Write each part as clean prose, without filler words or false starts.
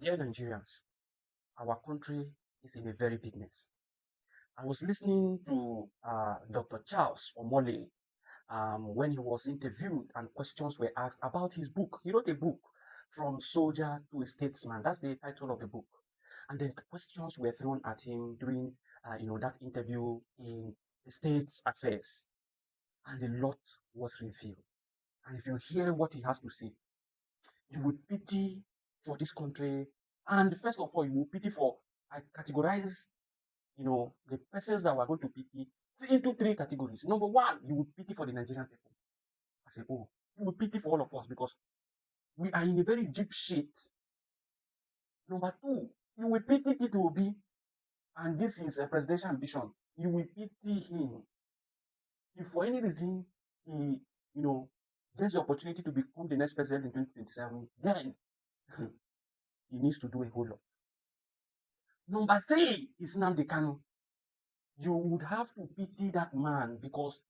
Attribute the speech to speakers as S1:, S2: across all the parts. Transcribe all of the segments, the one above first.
S1: Dear Nigerians, our country is in a very big mess. I was listening to Dr. Charles Omole when he was interviewed and questions were asked about his book. He wrote a book, From Soldier to a Statesman. That's the title of the book. And then questions were thrown at him during that interview in the state's affairs. And a lot was revealed. And if you hear what he has to say, you would pity for this country. And first of all, you will pity for, I categorize, the persons that we're going to pity into three categories. Number one, you would pity for the Nigerian people. I say, oh, you would pity for all of us because we are in a very deep shit. Number two, you will pity it will be, and this is a presidential ambition. You will pity him. If for any reason he, gets the opportunity to become the next president in 2027, then he needs to do a whole lot. Number three is Nnamdi Kanu. You would have to pity that man because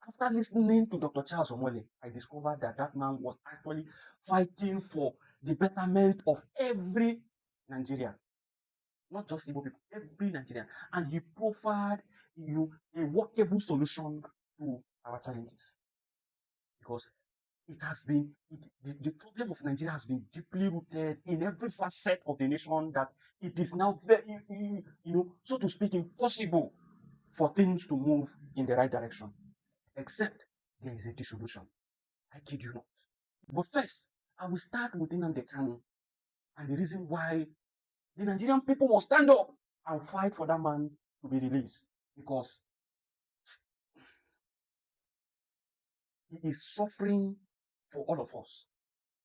S1: after listening to Dr. Charles Omole, I discovered that that man was actually fighting for the betterment of every Nigerian, not just Igbo people, every Nigerian. And he proffered a workable solution to our challenges because it has been the problem of Nigeria has been deeply rooted in every facet of the nation that it is now very, so to speak, impossible for things to move in the right direction, except there is a dissolution. I kid you not. But first, I will start with Nnamdi Kanu and the reason why the Nigerian people must stand up and fight for that man to be released because he is suffering for all of us.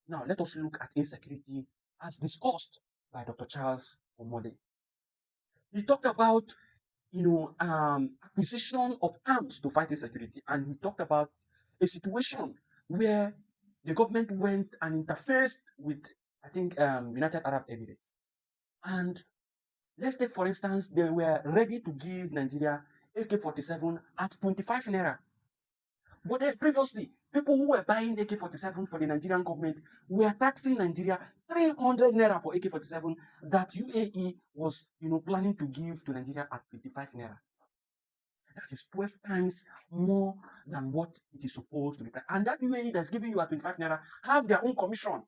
S1: Now, let us look at insecurity as discussed by Dr. Charles Omode. He talked about, acquisition of arms to fight insecurity, and he talked about a situation where the government went and interfaced with, I think, United Arab Emirates. And let's take, for instance, they were ready to give Nigeria AK-47 at 25 naira. But then previously, people who were buying AK-47 for the Nigerian government were taxing Nigeria 300 naira for AK-47 that UAE was, planning to give to Nigeria at 25 naira. That is 12 times more than what it is supposed to be. And that UAE that's giving you at 25 naira have their own commission.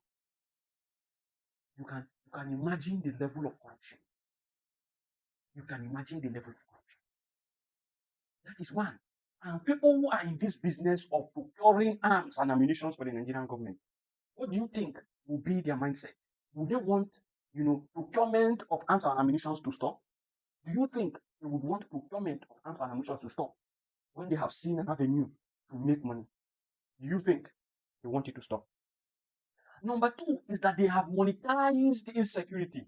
S1: You can imagine the level of corruption. You can imagine the level of corruption. That is one. And people who are in this business of procuring arms and ammunition for the Nigerian government, what do you think will be their mindset? Would they want, procurement of arms and ammunition to stop? Do you think they would want procurement of arms and ammunition to stop when they have seen an avenue to make money? Do you think they want it to stop? Number two is that they have monetized insecurity.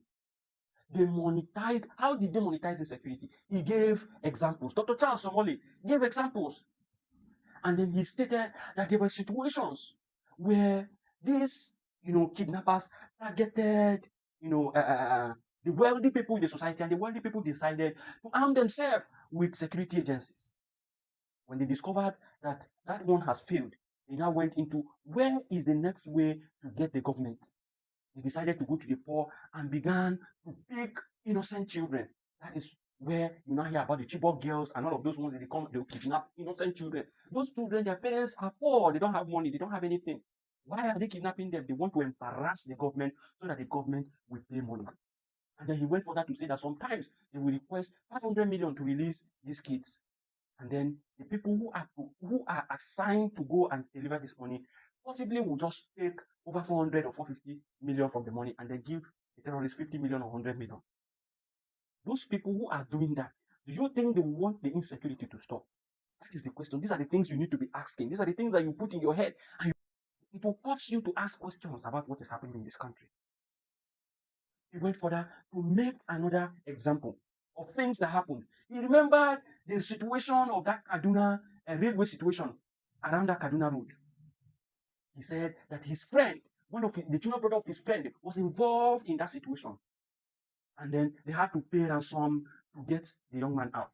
S1: They monetized. How did they monetize insecurity? He gave examples. Dr. Charles Somoli gave examples. And then he stated that there were situations where these, kidnappers targeted, the wealthy people in the society, and the wealthy people decided to arm themselves with security agencies. When they discovered that that one has failed, they now went into where is the next way to get the government. They decided to go to the poor and began to pick innocent children. That is where you now hear about the Chibok girls and all of those ones that they'll kidnap innocent children. Those children, their parents are poor, they don't have money, they don't have anything. Why are they kidnapping them? They want to embarrass the government so that the government will pay money. And then he went further to say that sometimes they will request 500 million to release these kids. And then the people who are assigned to go and deliver this money possibly will just take over 400 or 450 million from the money and then give the terrorists 50 million or 100 million. Those people who are doing that, do you think they want the insecurity to stop? That is the question. These are the things you need to be asking. These are the things that you put in your head and it will cause you to ask questions about what is happening in this country. He went further to make another example of things that happened. He remembered the situation of that Kaduna railway situation around that Kaduna road. He said that his friend, one of the junior brother of his friend, was involved in that situation. And then they had to pay ransom to get the young man out.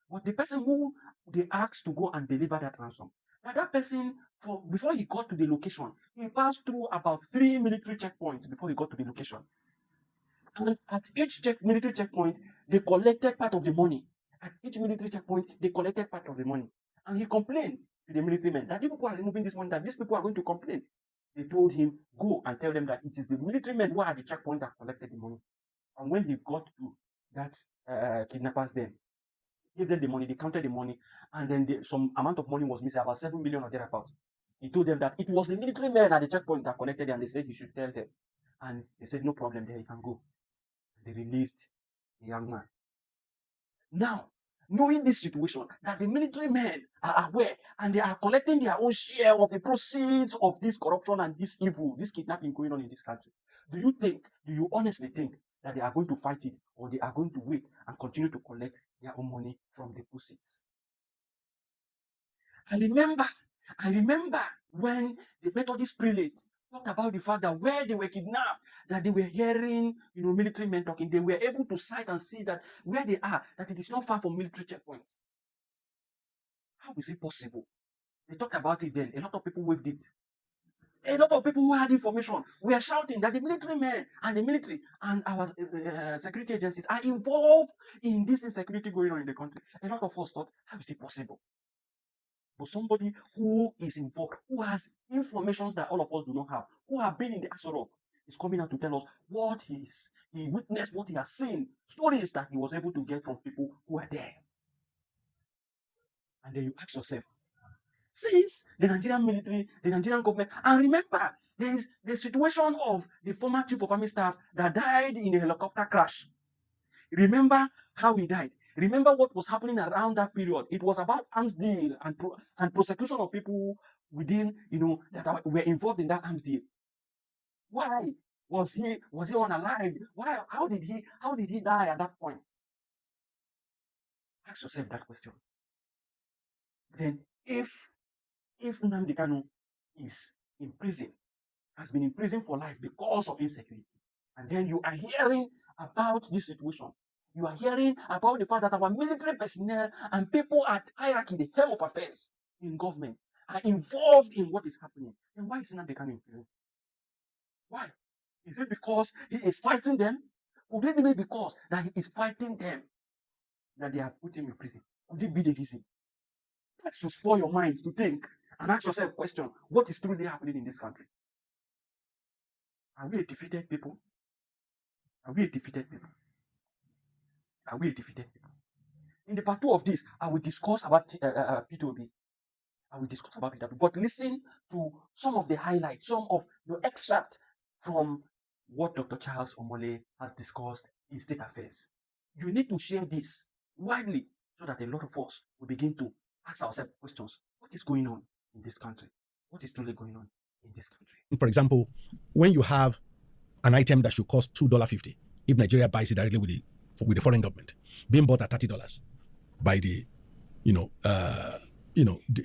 S1: But the person who they asked to go and deliver that ransom, now that person, before he got to the location, he passed through about 3 military checkpoints before he got to the location. And at each military checkpoint, they collected part of the money. At each military checkpoint, they collected part of the money. And he complained to the military men that if people are removing this money, that these people are going to complain. They told him, go and tell them that it is the military men who are at the checkpoint that collected the money. And when he got to that kidnappers then, gave them the money, they counted the money, and then some amount of money was missing, about 7 million or thereabouts. He told them that it was the military men at the checkpoint that collected it, and they said he should tell them. And they said, no problem, there you can go. They released the young man. Now, knowing this situation, that the military men are aware and they are collecting their own share of the proceeds of this corruption and this evil, this kidnapping going on in this country, do you honestly think that they are going to fight it, or they are going to wait and continue to collect their own money from the proceeds? I remember when the Methodist prelate talked about the fact that where they were kidnapped, that they were hearing, military men talking. They were able to sight and see that where they are, that it is not far from military checkpoints. How is it possible? They talked about it then. A lot of people waved it. A lot of people who had information were shouting that the military men and the military and our security agencies are involved in this insecurity going on in the country. A lot of us thought, how is it possible? But somebody who is involved, who has information that all of us do not have, who have been in the Aso Rock, is coming out to tell us what he witnessed, what he has seen, stories that he was able to get from people who were there. And then you ask yourself, since the Nigerian military, the Nigerian government, and remember, there is the situation of the former chief of army staff that died in a helicopter crash. Remember how he died. Remember what was happening around that period. It was about arms deal and prosecution of people within, that were involved in that arms deal. Why was he unalive? Why? How did he die at that point? Ask yourself that question. Then, if Nnamdi Kanu is in prison, has been in prison for life because of insecurity, and then you are hearing about this situation, you are hearing about the fact that our military personnel and people at hierarchy, the helm of affairs in government, are involved in what is happening, then why is Nnamdi Kanu in prison? Why? Is it because he is fighting them? Could it be because that he is fighting them that they have put him in prison? Could it be the reason? That should spoil your mind to think and ask yourself question, what is truly happening in this country? Are we a defeated people? Are we a defeated people? Are we a defeated people? In the part 2 of this, I will discuss about P2B. I will discuss about P2B. But listen to some of the highlights, some of the excerpt from what Dr. Charles Omole has discussed in State Affairs. You need to share this widely so that a lot of us will begin to ask ourselves questions. What is going on in this country? What is truly going on in this country?
S2: For example, when you have an item that should cost $2.50, if Nigeria buys it directly with the foreign government, being bought at $30 by the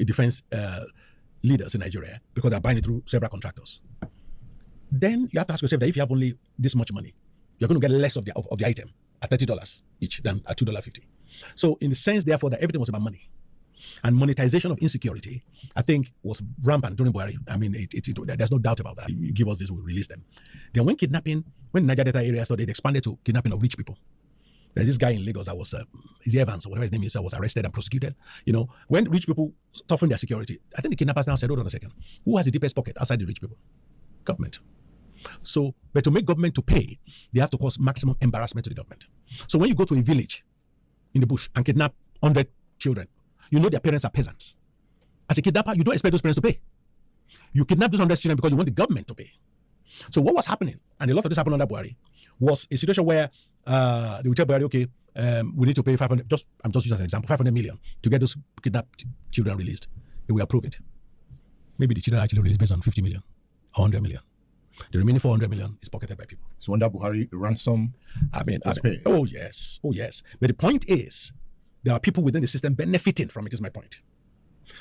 S2: defense leaders in Nigeria, because they're buying it through several contractors, then you have to ask yourself that if you have only this much money, you're going to get less of the item at $30 each than at $2.50. So in the sense, therefore, that everything was about money. And monetization of insecurity, I think, was rampant during Buhari. I mean, there's no doubt about that. You give us this, we'll release them. Then when Niger Delta area started, it expanded to kidnapping of rich people. There's this guy in Lagos that was, Evans, or whatever his name is, was arrested and prosecuted. When rich people toughen their security, I think the kidnappers now said, hold on a second, who has the deepest pocket outside the rich people? Government. So, but to make government to pay, they have to cause maximum embarrassment to the government. So when you go to a village in the bush and kidnap 100 children, you know their parents are peasants. As a kidnapper, you don't expect those parents to pay. You kidnap those 100 children because you want the government to pay. So what was happening, and a lot of this happened under Buhari, was a situation where they would tell Buhari, okay, we need to pay 500, I'm just using as an example, 500 million to get those kidnapped children released. They will approve it. Maybe the children are actually released based on 50 million or 100 million. The remaining 400 million is pocketed by people.
S3: So under Buhari, ransom is paid.
S2: Oh yes. But the point is, there are people within the system benefiting from it, is my point.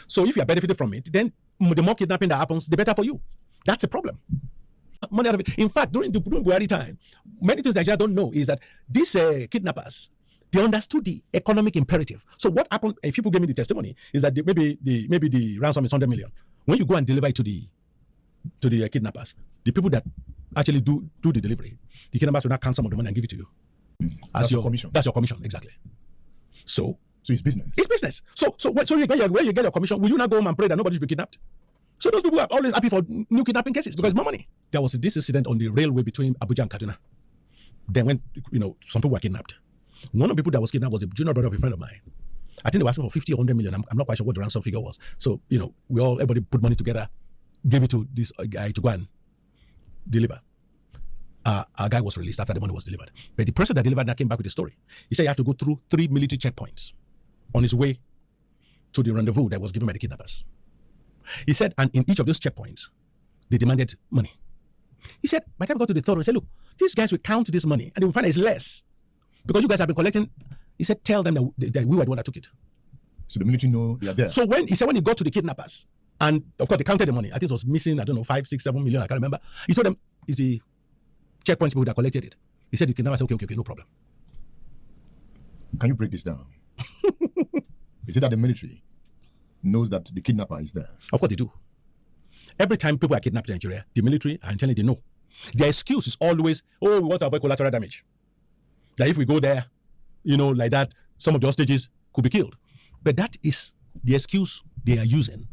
S2: So if you are benefiting from it, then the more kidnapping that happens, the better for you. That's a problem. Money out of it. In fact, during Buhari time, many things Nigeria don't know is that these kidnappers, they understood the economic imperative. So what happened, if people give me the testimony, is that maybe the ransom is 100 million. When you go and deliver it to the kidnappers, the people that actually do the delivery, the kidnappers will not count some of the money and give it to you.
S3: That's your commission.
S2: That's your commission, exactly. So
S3: it's business.
S2: It's business. So when you get your commission, will you not go home and pray that nobody's been kidnapped? So those people are always happy for new kidnapping cases because more money. There was this incident on the railway between Abuja and Kaduna. Then when some people were kidnapped. One of the people that was kidnapped was a junior brother of a friend of mine. I think they were asking for 50 or 100 million. I'm not quite sure what the ransom figure was. So, everybody put money together, gave it to this guy to go and deliver. Our guy was released after the money was delivered. But the person that delivered that came back with a story. He said he had to go through 3 military checkpoints on his way to the rendezvous that was given by the kidnappers. He said, and in each of those checkpoints, they demanded money. He said, by the time we got to the third one, he said, look, these guys will count this money and they will find it's less. Because you guys have been collecting. He said, tell them that we were the one that took it.
S3: So the military know they are there.
S2: So when he got to the kidnappers, and of course they counted the money, I think it was missing, 5, 6, 7 million, I can't remember. He told them, it's the checkpoints people that collected it. He said the kidnappers said, okay, no problem.
S3: Can you break this down? Is it that the military knows that the kidnapper is there?
S2: Of course they do. Every time people are kidnapped in Nigeria, the military are internally they know. Their excuse is always, we want to avoid collateral damage. That if we go there, like that, some of the hostages could be killed. But that is the excuse they are using